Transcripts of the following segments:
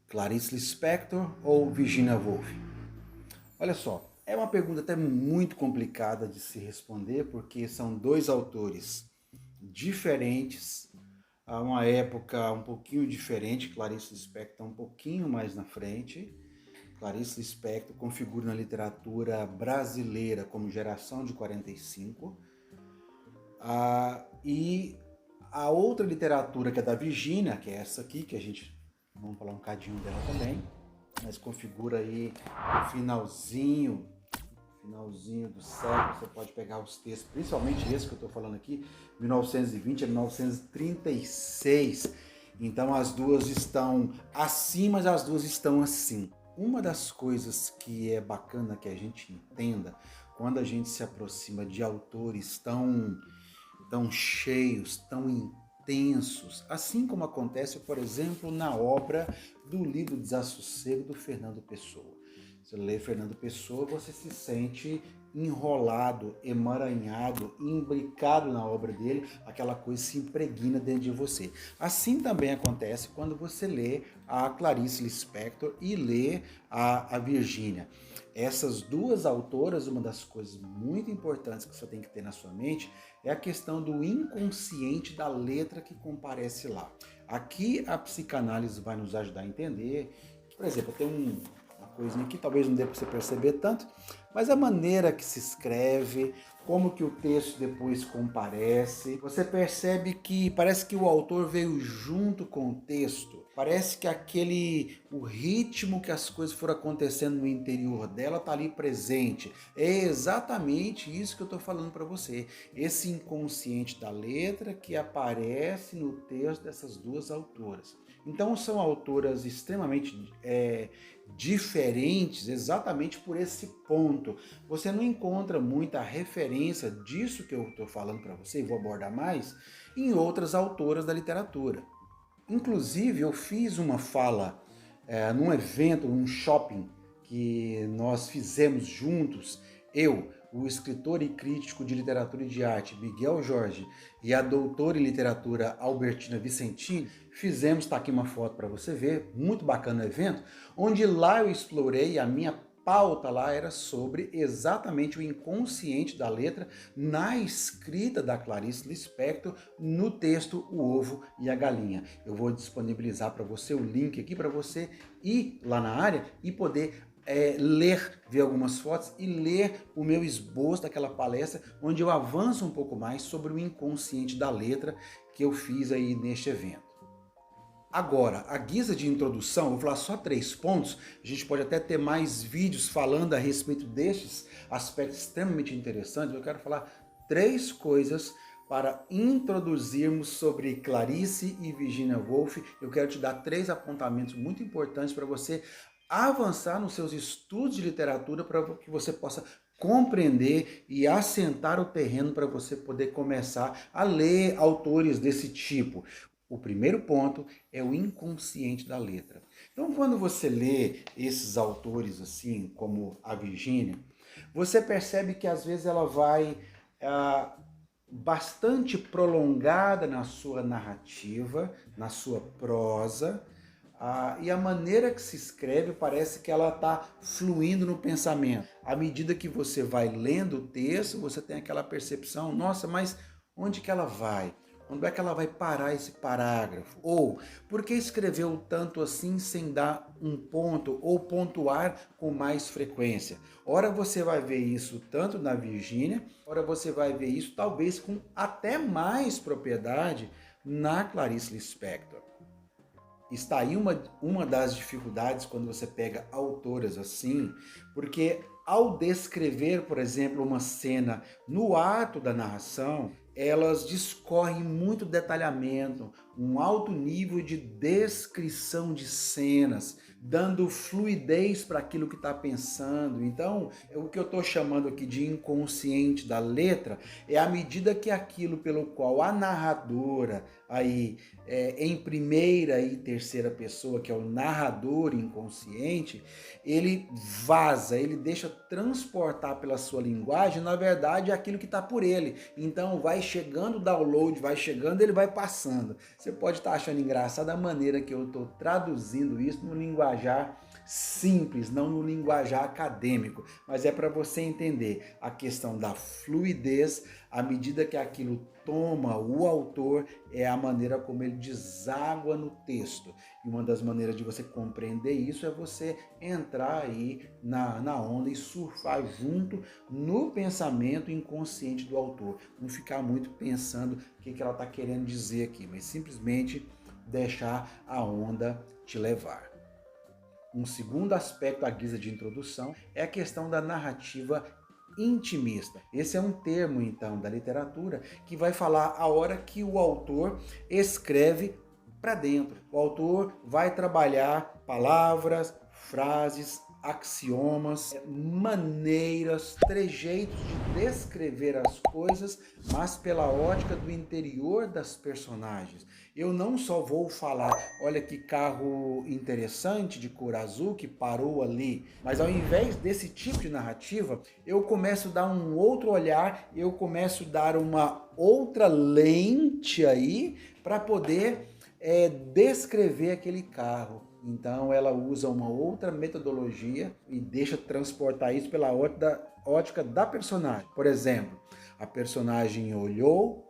Clarice Lispector ou Virginia Woolf? Olha só, é uma pergunta até muito complicada de se responder, porque são dois autores diferentes, a uma época um pouquinho diferente. Clarice Lispector um pouquinho mais na frente. Clarice Lispector configura na literatura brasileira como geração de 45. E a outra literatura, que é da Virginia, que é essa aqui, que a gente vamos falar um cadinho dela também, mas configura aí o finalzinho do século. Você pode pegar os textos, principalmente esse que eu estou falando aqui, 1920 a 1936. Então as duas estão assim, mas as duas estão assim. Uma das coisas que é bacana que a gente entenda quando a gente se aproxima de autores tão cheios, tão intensos, assim como acontece, por exemplo, na obra do livro Desassossego, do Fernando Pessoa. Você lê Fernando Pessoa, você se sente enrolado, emaranhado, imbricado na obra dele, aquela coisa se impregna dentro de você. Assim também acontece quando você lê a Clarice Lispector e lê a Virginia. Essas duas autoras, uma das coisas muito importantes que você tem que ter na sua mente é a questão do inconsciente da letra que comparece lá. Aqui a psicanálise vai nos ajudar a entender. Por exemplo, tem uma coisinha aqui, talvez não dê para você perceber tanto, mas a maneira que se escreve, como que o texto depois comparece, você percebe que parece que o autor veio junto com o texto. Parece que o ritmo que as coisas foram acontecendo no interior dela está ali presente. É exatamente isso que eu estou falando para você. Esse inconsciente da letra que aparece no texto dessas duas autoras. Então são autoras extremamente diferentes exatamente por esse ponto. Você não encontra muita referência disso que eu estou falando para você, e vou abordar mais, em outras autoras da literatura. Inclusive, eu fiz uma fala num evento, num shopping que nós fizemos juntos, eu, o escritor e crítico de literatura e de arte Miguel Jorge e a doutora em literatura Albertina Vicentini, fizemos, está aqui uma foto para você ver, muito bacana o evento, onde lá eu explorei, a minha pauta lá era sobre exatamente o inconsciente da letra na escrita da Clarice Lispector no texto O Ovo e a Galinha. Eu vou disponibilizar para você o link aqui para você ir lá na área e poder ler, ver algumas fotos e ler o meu esboço daquela palestra, onde eu avanço um pouco mais sobre o inconsciente da letra que eu fiz aí neste evento. Agora, a guisa de introdução, vou falar só 3 pontos, a gente pode até ter mais vídeos falando a respeito destes aspectos extremamente interessantes. Eu quero falar 3 coisas para introduzirmos sobre Clarice e Virginia Woolf. Eu quero te dar 3 apontamentos muito importantes para você avançar nos seus estudos de literatura, para que você possa compreender e assentar o terreno para você poder começar a ler autores desse tipo. O primeiro ponto é o inconsciente da letra. Então, quando você lê esses autores assim, como a Virginia, você percebe que às vezes ela vai bastante prolongada na sua narrativa, na sua prosa, e a maneira que se escreve parece que ela está fluindo no pensamento. À medida que você vai lendo o texto, você tem aquela percepção, nossa, mas onde que ela vai? Onde é que ela vai parar esse parágrafo? Ou, por que escreveu tanto assim sem dar um ponto ou pontuar com mais frequência? Ora você vai ver isso tanto na Virginia, ora você vai ver isso talvez com até mais propriedade na Clarice Lispector. Está aí uma das dificuldades quando você pega autoras assim, porque ao descrever, por exemplo, uma cena no ato da narração, elas discorrem muito detalhamento, um alto nível de descrição de cenas, dando fluidez para aquilo que está pensando. Então, o que eu estou chamando aqui de inconsciente da letra é à medida que aquilo pelo qual a narradora, aí em primeira e terceira pessoa, que é o narrador inconsciente, ele vaza, ele deixa transportar pela sua linguagem, na verdade, aquilo que está por ele. Então vai chegando o download, vai chegando, ele vai passando. Você pode estar achando engraçada a maneira que eu estou traduzindo isso no linguajar simples, não no linguajar acadêmico, mas é para você entender a questão da fluidez, à medida que aquilo toma o autor, é a maneira como ele deságua no texto. E uma das maneiras de você compreender isso é você entrar aí na onda e surfar junto no pensamento inconsciente do autor. Não ficar muito pensando o que ela está querendo dizer aqui, mas simplesmente deixar a onda te levar. Um segundo aspecto à guisa de introdução é a questão da narrativa intimista. Esse é um termo, então, da literatura que vai falar a hora que o autor escreve para dentro. O autor vai trabalhar palavras, frases, axiomas, maneiras, trejeitos de descrever as coisas, mas pela ótica do interior das personagens. Eu não só vou falar, olha que carro interessante de cor azul que parou ali, mas ao invés desse tipo de narrativa, eu começo a dar um outro olhar, eu começo a dar uma outra lente aí para poder descrever aquele carro. Então ela usa uma outra metodologia e deixa transportar isso pela ótica da personagem. Por exemplo, a personagem olhou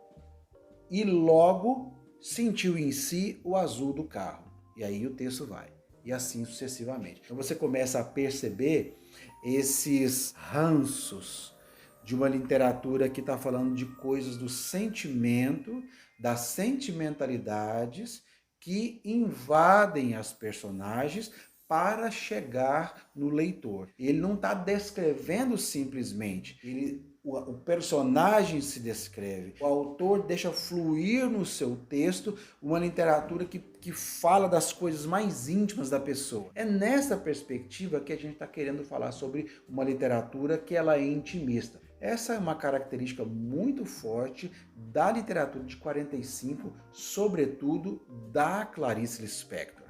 e logo sentiu em si o azul do carro. E aí o texto vai. E assim sucessivamente. Então você começa a perceber esses ranços de uma literatura que está falando de coisas do sentimento, das sentimentalidades que invadem as personagens para chegar no leitor. Ele não está descrevendo simplesmente, o personagem se descreve. O autor deixa fluir no seu texto uma literatura que fala das coisas mais íntimas da pessoa. É nessa perspectiva que a gente está querendo falar sobre uma literatura que ela é intimista. Essa é uma característica muito forte da literatura de 45, sobretudo da Clarice Lispector.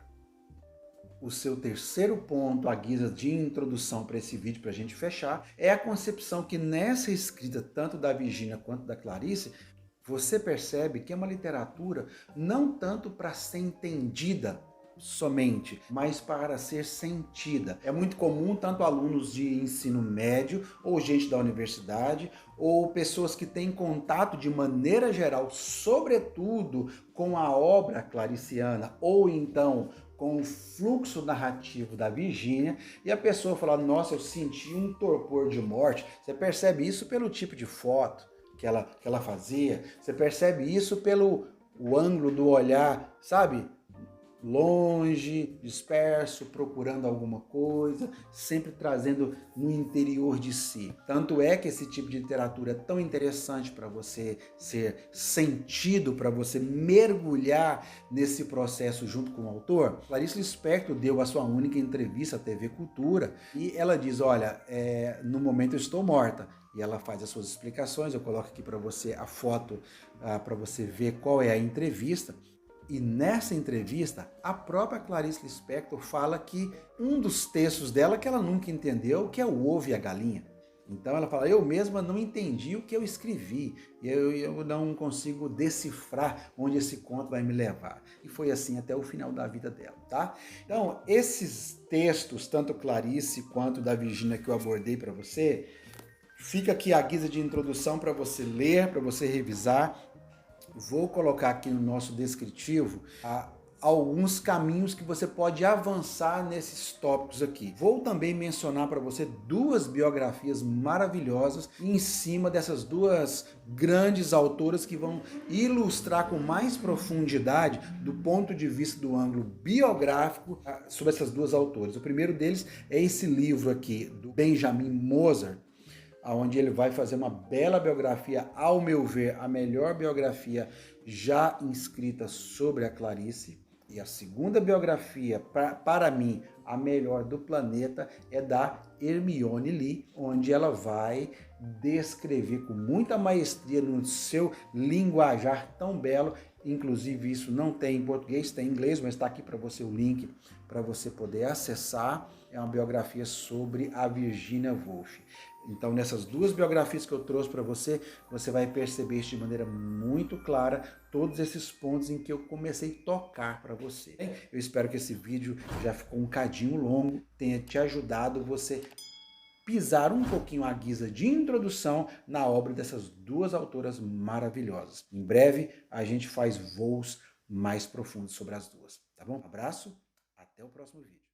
O seu terceiro ponto, à guisa de introdução para esse vídeo, para a gente fechar, é a concepção que nessa escrita, tanto da Virginia quanto da Clarice, você percebe que é uma literatura não tanto para ser entendida somente, mas para ser sentida. É muito comum tanto alunos de ensino médio, ou gente da universidade, ou pessoas que têm contato de maneira geral, sobretudo com a obra clariciana, ou então com o fluxo narrativo da Virginia, e a pessoa fala, nossa, eu senti um torpor de morte. Você percebe isso pelo tipo de foto que ela fazia, você percebe isso pelo o ângulo do olhar, sabe? Longe, disperso, procurando alguma coisa, sempre trazendo no interior de si. Tanto é que esse tipo de literatura é tão interessante para você ser sentido, para você mergulhar nesse processo junto com o autor. Clarice Lispector deu a sua única entrevista à TV Cultura e ela diz, olha, no momento eu estou morta. E ela faz as suas explicações, eu coloco aqui para você a foto, para você ver qual é a entrevista. E nessa entrevista, a própria Clarice Lispector fala que um dos textos dela que ela nunca entendeu, que é o ovo e a galinha. Então ela fala, eu mesma não entendi o que eu escrevi, eu não consigo decifrar onde esse conto vai me levar. E foi assim até o final da vida dela, tá? Então, esses textos, tanto Clarice quanto da Virginia que eu abordei para você, fica aqui a guisa de introdução para você ler, para você revisar. Vou colocar aqui no nosso descritivo alguns caminhos que você pode avançar nesses tópicos aqui. Vou também mencionar para você duas biografias maravilhosas em cima dessas duas grandes autoras que vão ilustrar com mais profundidade do ponto de vista do ângulo biográfico sobre essas duas autoras. O primeiro deles é esse livro aqui do Benjamin Moser, onde ele vai fazer uma bela biografia, ao meu ver, a melhor biografia já escrita sobre a Clarice. E a segunda biografia, para mim, a melhor do planeta, é da Hermione Lee, onde ela vai descrever com muita maestria no seu linguajar tão belo Inclusive isso não tem em português, tem em inglês, mas está aqui para você o link para você poder acessar. É uma biografia sobre a Virginia Woolf. Então, nessas duas biografias que eu trouxe para você, você vai perceber de maneira muito clara todos esses pontos em que eu comecei a tocar para você. Eu espero que esse vídeo já ficou um cadinho longo, tenha te ajudado você pisar um pouquinho a guisa de introdução na obra dessas duas autoras maravilhosas. Em breve, a gente faz voos mais profundos sobre as duas, tá bom? Abraço, até o próximo vídeo.